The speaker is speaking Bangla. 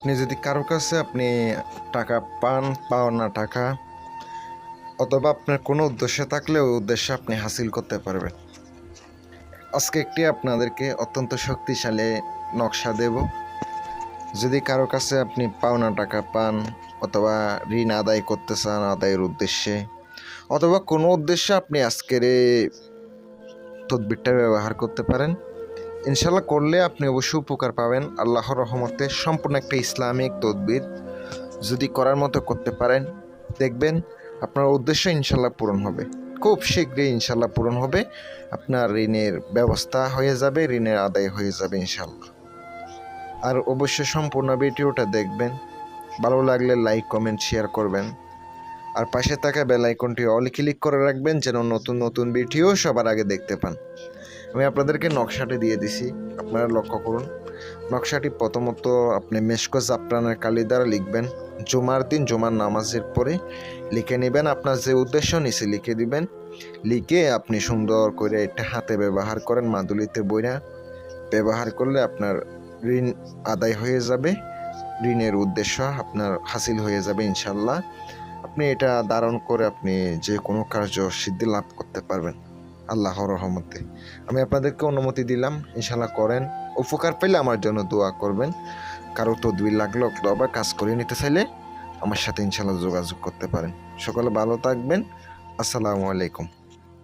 আপনি যদি কারো কাছে আপনি টাকা পান, পাওনা টাকা অথবা আপনার কোনো উদ্দেশ্য থাকলে ওই উদ্দেশ্য আপনি হাসিল করতে পারবেন। আজকে একটি আপনাদেরকে অত্যন্ত শক্তিশালী নকশা দেব। যদি কারো কাছে আপনি পাওনা টাকা পান অথবা ঋণ আদায় করতে চান আদায়ের উদ্দেশ্যে অথবা কোনো উদ্দেশ্যে আপনি আজকের এই তদবিরটা ব্যবহার করতে পারেন। ইনশাল্লাহ করলে আপনি অবশ্যই উপকার পাবেন আল্লাহর রহমতে। সম্পূর্ণ একটা ইসলামিক তদবির, যদি করার মতো করতে পারেন দেখবেন আপনার উদ্দেশ্য ইনশাল্লাহ পূরণ হবে। খুব শীঘ্রই ইনশাল্লাহ পূরণ হবে, আপনার ঋণের ব্যবস্থা হয়ে যাবে, ঋণের আদায় হয়ে যাবে ইনশাল্লাহ। আর অবশ্যই সম্পূর্ণ ভিডিওটা দেখবেন, ভালো লাগলে লাইক কমেন্ট শেয়ার করবেন, আর পাশে থাকা বেল আইকনটি অল ক্লিক করে রাখবেন যেন নতুন নতুন ভিডিও সবার আগে দেখতে পান। আমি আপনাদেরকে নকশাটি দিয়ে দিছি, আপনারা লক্ষ্য করুন। নকশাটি প্রথমত আপনি মেশকো জাফরানের কালি দ্বারা লিখবেন। জুমার দিন জুমার নামাজের পরে লিখে নেবেন, আপনার যে উদ্দেশ্য নিচে লিখে দিবেন। লিখে আপনি সুন্দর করে এটা হাতে ব্যবহার করেন, মাদুলিতে বইরা ব্যবহার করলে আপনার ঋণ আদায় হয়ে যাবে, ঋণের উদ্দেশ্য আপনার হাসিল হয়ে যাবে ইনশাল্লাহ। আপনি এটা ধারণ করে আপনি যে কোনো কার্য সিদ্ধি লাভ করতে পারবেন আল্লাহর রহমতে। আমি আপনাদেরকে অনুমতি দিলাম, ইনশাল্লাহ করেন। উপকার পেলে আমার জন্য দোয়া করবেন। কারো তদবির লাগলে অথবা কাজ করে নিতে চাইলে আমার সাথে ইনশাল্লাহ যোগাযোগ করতে পারেন। সকলে ভালো থাকবেন। আসসালামু আলাইকুম।